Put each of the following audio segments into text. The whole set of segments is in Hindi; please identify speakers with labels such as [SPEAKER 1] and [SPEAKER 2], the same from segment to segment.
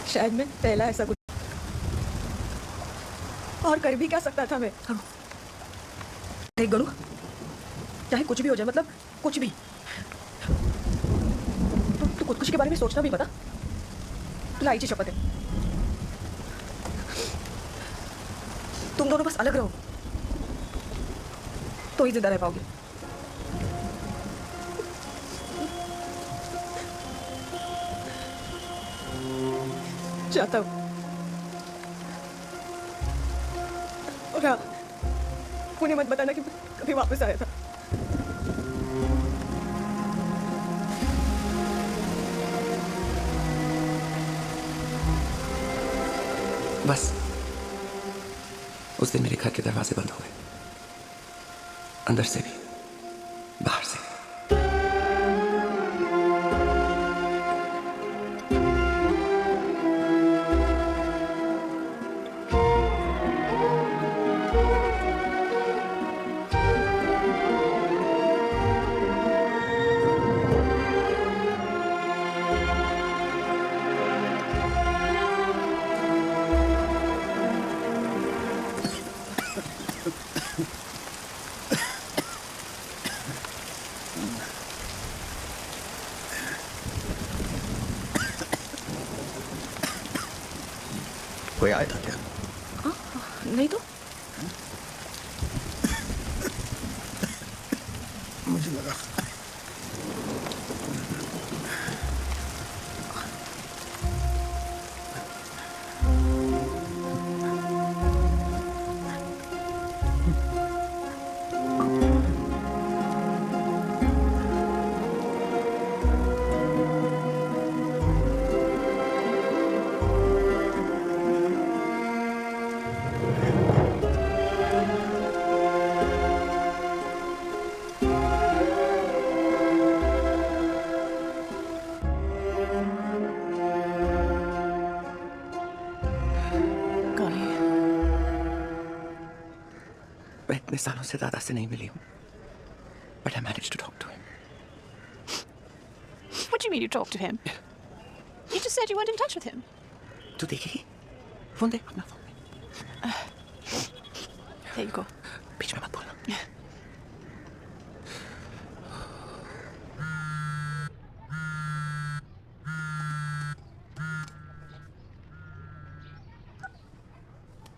[SPEAKER 1] शायद मैं पहला ऐसा कुछ और कर भी क्या सकता था मैं। देख गणु, चाहे कुछ भी हो जाए, मतलब कुछ भी, तो खुदकुशी के बारे में सोचना भी पता। लाई जी शपथ है, तुम दोनों बस अलग रहो तो ही जिंदा रह पाओगे। चाहता हूं, और हाँ, उन्हें मत बताना कि कभी वापस आया था।
[SPEAKER 2] बस उस दिन मेरे घर के दरवाजे बंद हो गए, अंदर से भी बाहर से भी।
[SPEAKER 3] कोई आया था क्या?
[SPEAKER 1] नहीं तो
[SPEAKER 3] मुझे लगा।
[SPEAKER 2] मैं इतने सालों से दादा से नहीं मिली हूँ, but I managed to talk to him.
[SPEAKER 4] What do you mean you talked to him? You just said you weren't in touch with him.
[SPEAKER 2] तू देखी फोन दे अपना फोन।
[SPEAKER 4] There you go.
[SPEAKER 2] बीच में मत बोलना।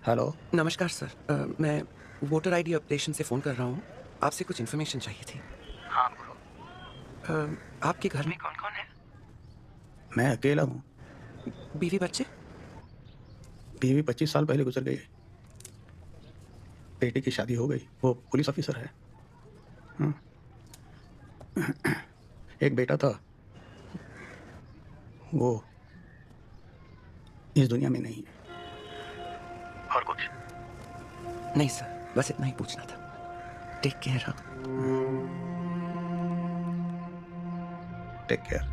[SPEAKER 3] हेलो,
[SPEAKER 2] नमस्कार सर, मैं वोटर आईडी अपडेशन से फ़ोन कर रहा हूँ। आपसे कुछ इन्फॉर्मेशन चाहिए थी।
[SPEAKER 3] हाँ बोलो।
[SPEAKER 2] आपके घर में कौन कौन है?
[SPEAKER 3] मैं अकेला हूँ।
[SPEAKER 2] बीवी बच्चे?
[SPEAKER 3] बीवी 25 साल पहले गुजर गई। बेटे की शादी हो गई, वो पुलिस ऑफिसर है। एक बेटा था, वो इस दुनिया में नहीं है। और कुछ
[SPEAKER 2] नहीं सर, बस इतना ही पूछना था। Take care. हाँ,
[SPEAKER 3] टेक केयर।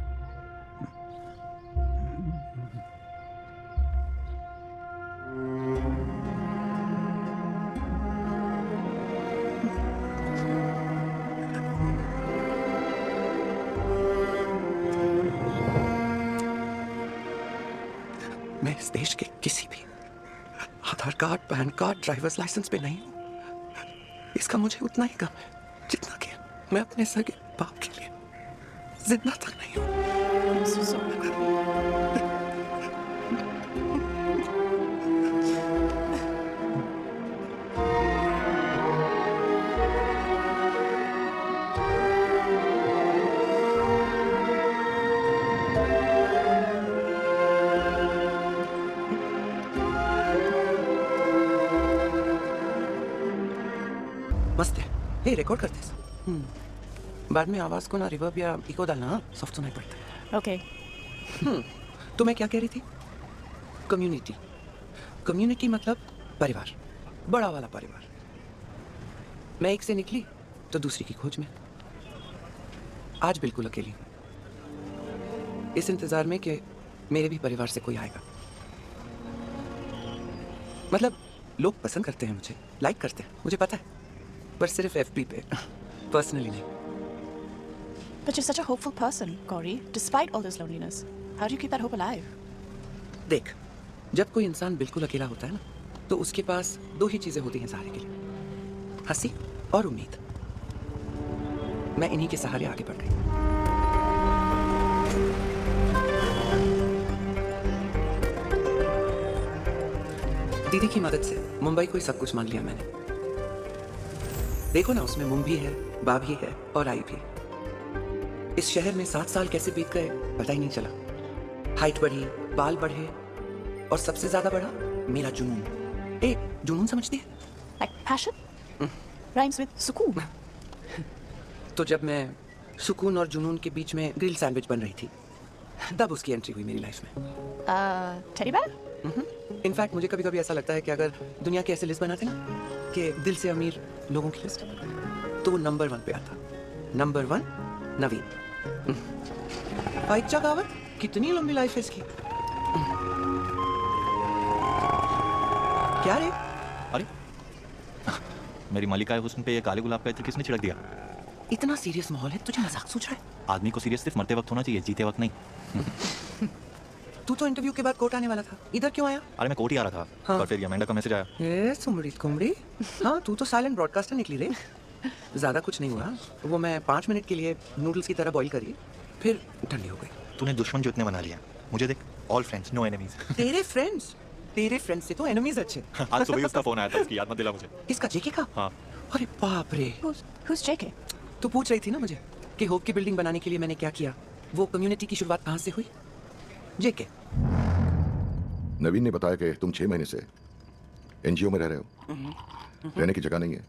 [SPEAKER 2] मैं इस देश के किसी भी Aadhaar card, PAN card, driver's licence पे नहीं हूँ। इसका मुझे उतना ही गम है जितना कि मैं अपने सगे बाप के लिए जिंदा तक नहीं हूँ।
[SPEAKER 4] I'm so sorry.
[SPEAKER 2] मस्त है ये, रिकॉर्ड करते हैं। बाद में आवाज को ना रिवर्ब या इको डालना, सॉफ्ट सुनाई पड़ता है।
[SPEAKER 4] Okay.
[SPEAKER 2] तो मैं क्या कह रही थी? कम्युनिटी। कम्युनिटी मतलब परिवार, बड़ा वाला परिवार। मैं एक से निकली तो दूसरी की खोज में। आज बिल्कुल अकेली हूँ, इस इंतजार में कि मेरे भी परिवार से कोई आएगा। मतलब लोग पसंद करते हैं मुझे, लाइक करते हैं, मुझे पता है, पर सिर्फ एफबी पे, पर्सनली नहीं।
[SPEAKER 4] But you're such a hopeful person, Corey, despite all this loneliness. How do you keep that hope alive?
[SPEAKER 2] देख, जब कोई इंसान बिल्कुल अकेला होता है ना, तो उसके पास दो ही चीजें होती हैं सहारे के लिए, हंसी और उम्मीद। मैं इन्हीं के सहारे आगे बढ़ गई। दीदी की मदद से मुंबई को ही सब कुछ मान लिया मैंने। देखो ना, उसमें मुम भी है, बा भी है और आई भी। इस शहर में 7 साल कैसे बीत गए पता ही नहीं चला। हाइट बढ़ी, बाल बढ़े और सबसे ज्यादा बढ़ा मेरा जुनून। जुनून समझती है?
[SPEAKER 4] Like passion? Rhymes with sukoon.
[SPEAKER 2] तो जब मैं सुकून और जुनून के बीच में ग्रिल सैंडविच बन रही थी, तब उसकी एंट्री हुई मेरी लाइफ में।
[SPEAKER 4] Teddy bear?
[SPEAKER 2] इनफैक्ट मुझे कभी कभी ऐसा लगता है कि अगर दुनिया के ऐसे लिस्ट बनाते ना, कि दिल से अमीर लोगों की लिस्ट, तो वो नंबर 1 पे आता। नंबर 1 नवीन। अच्छा कहावत, कितनी लंबी लाइफ है इसकी। क्या रे?
[SPEAKER 5] अरे मेरी मालिका हुस्न पे ये काले गुलाब का इत्र किसने छिड़क दिया?
[SPEAKER 2] इतना सीरियस माहौल है, तुझे मजाक सोच रहा है?
[SPEAKER 5] आदमी को सीरियस सिर्फ मरते वक्त होना चाहिए, जीते वक्त नहीं।
[SPEAKER 2] तू तो इंटरव्यू के बाद कोर्ट आने वाला था, इधर क्यों आया?
[SPEAKER 5] अरे मैं कोर्ट ही आ रहा था,
[SPEAKER 2] हाँ।
[SPEAKER 5] पर फिर अमेंडा का मैसेज आया।
[SPEAKER 2] ये सुमड़ी कुमड़ी। हाँ, तू तो साइलेंट ब्रॉडकास्टर निकली रे। ज्यादा कुछ नहीं हुआ, वो मैं 5 मिनट के लिए नूडल्स की तरह बॉईल करी, फिर ठंडी हो गई।
[SPEAKER 5] तूने दुश्मन जो इतने बना लिया, मुझे देख, ऑल फ्रेंड्स नो एनिमीज।
[SPEAKER 2] तेरे फ्रेंड्स से तो एनिमीज अच्छे।
[SPEAKER 5] आज सुबह ही उसका फोन आया था, उसकी याद मत दिला मुझे।
[SPEAKER 2] किसका? जेके का?
[SPEAKER 5] हाँ।
[SPEAKER 2] अरे बाप रे।
[SPEAKER 4] Who's JK?
[SPEAKER 2] तू पूछ रही थी ना मुझे कि होप की बिल्डिंग बनाने के लिए मैंने क्या किया, वो कम्युनिटी की शुरुआत कहाँ से हुई? जेके।
[SPEAKER 6] नवीन ने बताया कि तुम 6 महीने से एनजीओ में रह रहे हो। रहने की जगह नहीं है।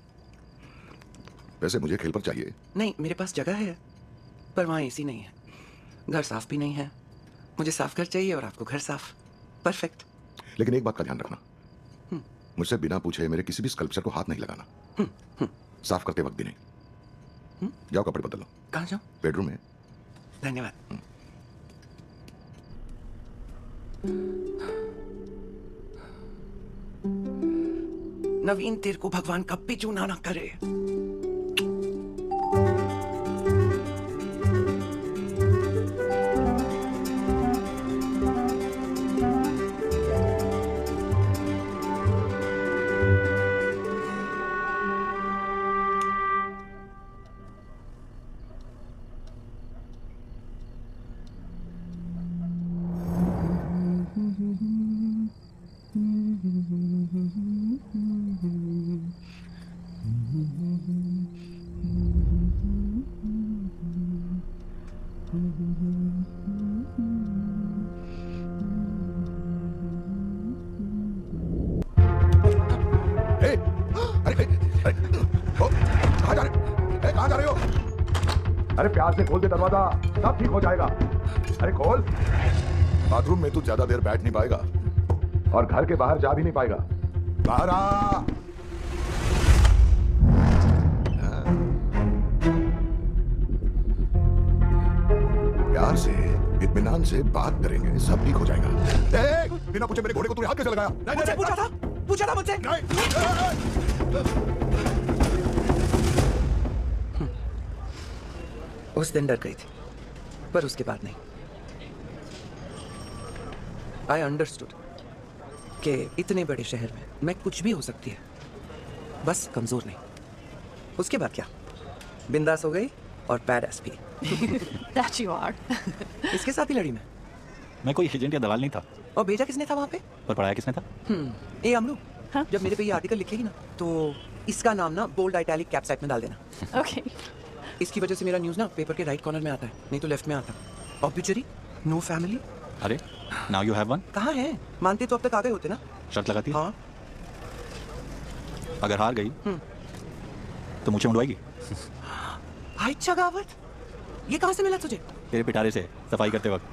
[SPEAKER 6] वैसे मुझे खेल पर चाहिए।
[SPEAKER 2] नहीं, मेरे पास जगह है, पर वहाँ एसी नहीं है, घर साफ भी नहीं है। मुझे साफ घर चाहिए और आपको घर साफ। परफेक्ट।
[SPEAKER 6] लेकिन एक बात का ध्यान रखना, मुझसे बिना पूछे मेरे किसी भी स्कल्पचर को हाथ नहीं लगाना। साफ करते वक्त भी नहीं। जाओ कपड़े बदलो।
[SPEAKER 2] कहाँ जाऊँ?
[SPEAKER 6] बेडरूम में।
[SPEAKER 2] धन्यवाद। नवीन, तेरे को भगवान कब भी चूना ना करे।
[SPEAKER 6] ए, अरे ओ, कहाँ जा रहे? कहाँ जा रहे हो? अरे प्यार से खोल दे दरवाजा, सब ठीक हो जाएगा। अरे खोल। बाथरूम में तू ज्यादा देर बैठ नहीं पाएगा और घर के बाहर जा भी नहीं पाएगा। बाहर आ। प्यार से, इत्मीनान से बात करेंगे, सब ठीक हो जाएगा। बिना पूछे मेरे घोड़े को तूने हाथ कैसे लगाया?
[SPEAKER 2] मुझसे पूछा था मुझसे। उस दिन डर गई थी, पर उसके बाद नहीं। आई अंडरस्टूड कि इतने बड़े शहर में मैं कुछ भी हो सकती है, बस कमजोर नहीं। उसके बाद क्या, बिंदास हो गई और बैडएस भी।
[SPEAKER 4] That you are.
[SPEAKER 2] इसके साथ ही लड़ी
[SPEAKER 5] मैं कोई एजेंट या दलाल नहीं था।
[SPEAKER 2] और भेजा किसने था वहाँ पे?
[SPEAKER 5] पर पढ़ाया किसने था?
[SPEAKER 2] ए अमरू,
[SPEAKER 4] हाँ?
[SPEAKER 2] जब मेरे पे ये आर्टिकल लिखेगी ना, तो इसका नाम ना बोल्ड इटैलिक कैप्साइट में डाल देना।
[SPEAKER 4] Okay.
[SPEAKER 2] इसकी वजह से मेरा न्यूज़ ना पेपर के राइट कॉर्नर में आता है, नहीं तो लेफ्ट में आता। ऑब्ituary, नो फैमिली।
[SPEAKER 5] अरे नाउ यू हैव वन।
[SPEAKER 2] कहाँ है? मानते तो अब तक आ गए होते ना।
[SPEAKER 5] शर्त लगाती है?
[SPEAKER 2] हाँ।
[SPEAKER 5] अगर हार गई तो मुझे उड़वाएगी?
[SPEAKER 2] अच्छा गावत, ये कहाँ से मिला तुझे?
[SPEAKER 5] तेरे पिटारे से सफाई करते वक्त।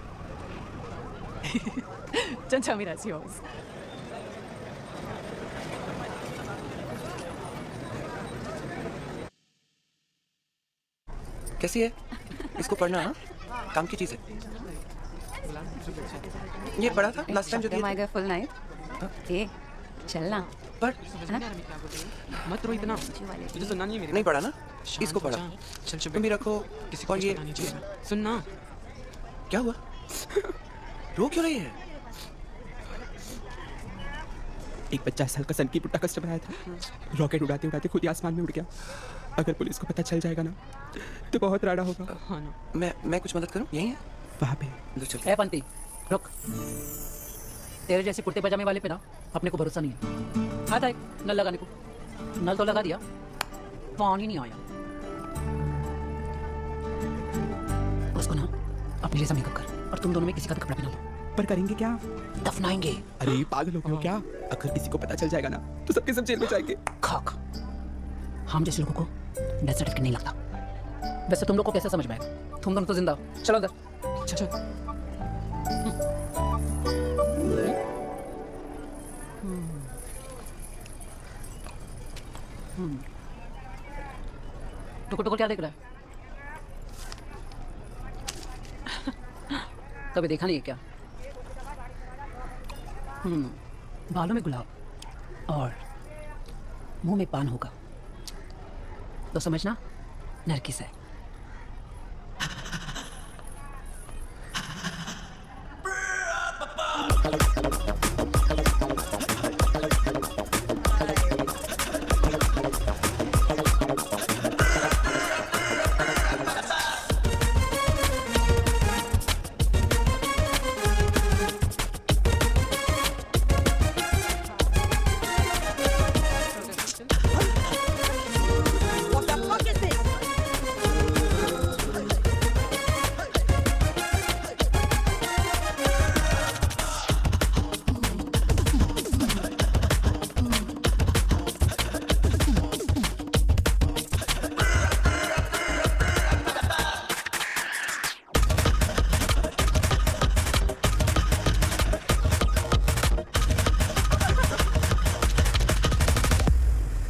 [SPEAKER 4] Don't tell me that's yours.
[SPEAKER 2] कैसी है? इसको पढ़ना, हाँ? काम की चीज़ है। ये पढ़ा था लास्ट टाइम जो दिया था।
[SPEAKER 7] फुल नाइट ए चलना
[SPEAKER 2] पढ़।
[SPEAKER 8] मत रो इतना, तुझे सुनना नहीं है मेरी
[SPEAKER 2] नहीं पढ़ा ना? इसको पढ़ा।
[SPEAKER 8] चल चुप
[SPEAKER 2] तुम भी रखो।
[SPEAKER 8] किसी को
[SPEAKER 2] और
[SPEAKER 8] कुछ
[SPEAKER 2] ये
[SPEAKER 8] पता नहीं चलेगा। सुन ना।
[SPEAKER 2] क्या हुआ? रो क्यों रही है?
[SPEAKER 8] एक 50 साल का सन की पुट्टा कस्टमर आया था, रॉकेट उड़ाते उड़ाते खुद ही आसमान में उड़ गया। अगर पुलिस को पता चल जाएगा ना तो बहुत राड़ा होगा। हाँ ना।
[SPEAKER 2] मैं कुछ मदद करूं? यही है
[SPEAKER 8] वहाँ पे।
[SPEAKER 2] लो चल।
[SPEAKER 7] ए पंती, रुक। तेरे जैसे कुर्ते पजामे वाले पे ना अपने को भरोसा नहीं है। आता है नल लगाने को, नल तो लगा दिया, पानी नहीं आया। उसको ना अपने जैसा मेकअप कर और तुम दोनों में किसी का भी कपड़ा पहना लो।
[SPEAKER 8] पर करेंगे क्या?
[SPEAKER 7] दफनाएंगे।
[SPEAKER 8] अरे पागल हो गए हो क्या? अगर किसी को पता चल जाएगा ना तो सबके सब जेल में जाएंगे।
[SPEAKER 7] खाक। हम जैसे लोगों को डेथ सर्टिफिकेट नहीं लगता। वैसे तुम लोग को कैसे समझ में आएगा? तुम दोनों तो जिंदा हो। चलो अंदर। चल चल। टुकुर टुकुर क्या देख रहा है? कभी देखा नहीं है क्या? बालों में गुलाब और मुंह में पान होगा तो समझना नरगिस है।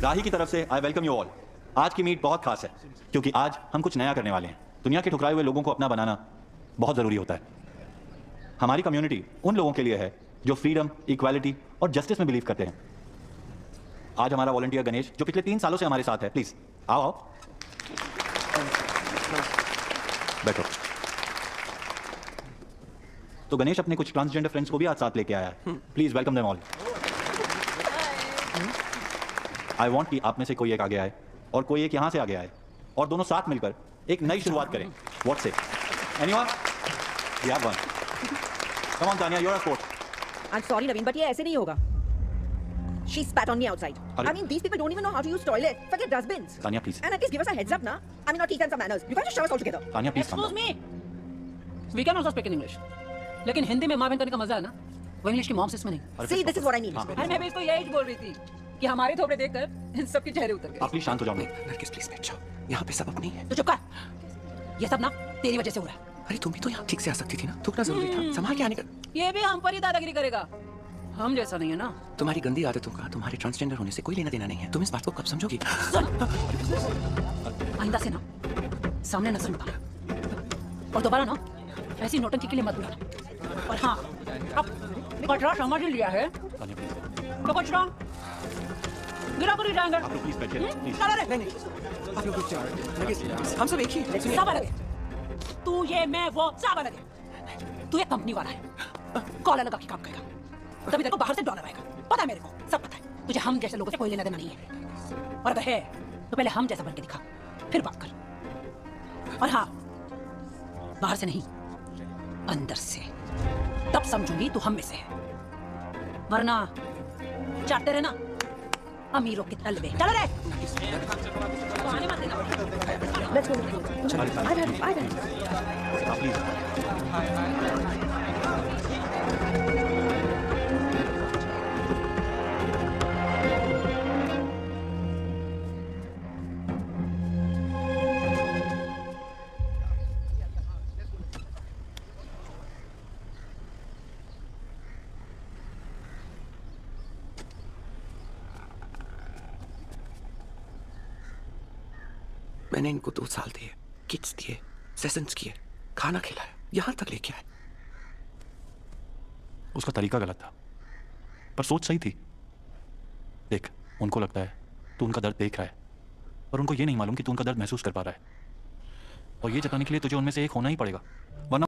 [SPEAKER 5] राही की तरफ से आई वेलकम यू ऑल। आज की मीट बहुत खास है क्योंकि आज हम कुछ नया करने वाले हैं। दुनिया के ठुकराए हुए लोगों को अपना बनाना बहुत जरूरी होता है। हमारी कम्युनिटी उन लोगों के लिए है जो फ्रीडम, इक्वालिटी और जस्टिस में बिलीव करते हैं। आज हमारा वॉलंटियर गणेश जो पिछले 3 सालों से हमारे साथ है, प्लीज आओ आओ बैठो। तो गणेश अपने कुछ ट्रांसजेंडर फ्रेंड्स को भी आज साथ लेके आया है। Please welcome them all. I want कि आप में से कोई एक आगे आए और कोई एक यहां से आगे आए और दोनों साथ मिलकर एक नई शुरुआत करें। व्हाट से? Anyone? We have one. Come on Tania, you are a sport.
[SPEAKER 1] I'm sorry, Naveen, but ये ऐसे नहीं होगा. She spat on me outside.
[SPEAKER 5] अरे-
[SPEAKER 1] I mean, these people don't even know how to use toilet. Forget dustbins.
[SPEAKER 5] Tania please.
[SPEAKER 1] And at least give us a heads up, na? I mean, not teach them some manners. You guys just shove us all together.
[SPEAKER 5] Tania please
[SPEAKER 7] Excuse me. We can also speak in English. लेकिन हिंदी में माँ बहन करने का मजा है ना, वो इंग्लिश की मॉम से इसमें नहीं।
[SPEAKER 1] See, this is what I mean.
[SPEAKER 7] अरे मैं भी इसको यही बोल रही थी कि हमारे थोपड़े देखकर इन सबके चेहरे उतर गए।
[SPEAKER 5] आप प्लीज शांत हो जाओ।
[SPEAKER 2] नरगिस प्लीज बैठ जाओ, यहाँ पे सब अपनी है।
[SPEAKER 7] तो चुप कर। ये सब ना तेरी वजह से हो रहा है।
[SPEAKER 2] अरे तुम भी तो यहाँ ठीक से आ सकती थी ना, थूकना जरूरी था, संभाल के आने का।
[SPEAKER 7] ये भी हम पर ही दादागिरी करेगा, हम जैसा नहीं है ना।
[SPEAKER 2] तुम्हारी गंदी आदतों का तुम्हारे ट्रांसजेंडर होने से कोई लेना देना नहीं है। तुम इस बात को कब समझोगी?
[SPEAKER 7] आइंदा से ना सामने नजर मत आना और दोबारा ना ऐसी नौटंकी के लिए मत बुलाना। और हाँ, अब कचरा समझ ही लिया है
[SPEAKER 5] तानिया प्लीज।
[SPEAKER 7] तो कचरा गिरा कर ही जाएंगे।
[SPEAKER 5] आप लोग प्लीज बैठिए प्लीज।
[SPEAKER 7] चलो रे,
[SPEAKER 2] नहीं आप लोग रुक जाओ। नरगिस, हम सब एक ही हैं। सुनिए।
[SPEAKER 7] सब अलग है। तू ये मैं वो सब अलग है। तू एक कंपनी वाला है, कॉलर लगा के काम करेगा, तभी तेरे को बाहर से डॉलर आएगा। पता है मेरे को, सब पता है। तुझे हम जैसे लोगों से कोई लेना देना नहीं है, और अगर है तो पहले हम जैसा बन के दिखा, फिर बात कर। और हाँ, बाहर से नहीं, अंदर से, तब समझूंगी तू हम में से है। वरना चाटते रहना अमीरों के तलवे। चलो रे, आने मत देना।
[SPEAKER 1] Let's go. I've had it.
[SPEAKER 5] आप प्लीज।
[SPEAKER 2] मैंने इनको 2 साल दिए, किट्स दिए, सेशंस किए, खाना खिलाया, यहाँ तक लेके आए।
[SPEAKER 5] उसका तरीका गलत था पर सोच सही थी। देख, उनको लगता है तू उनका दर्द देख रहा है और उनको ये नहीं मालूम कि तू उनका दर्द महसूस कर पा रहा है। और ये जताने के लिए तुझे उनमें से एक होना ही पड़ेगा, वरना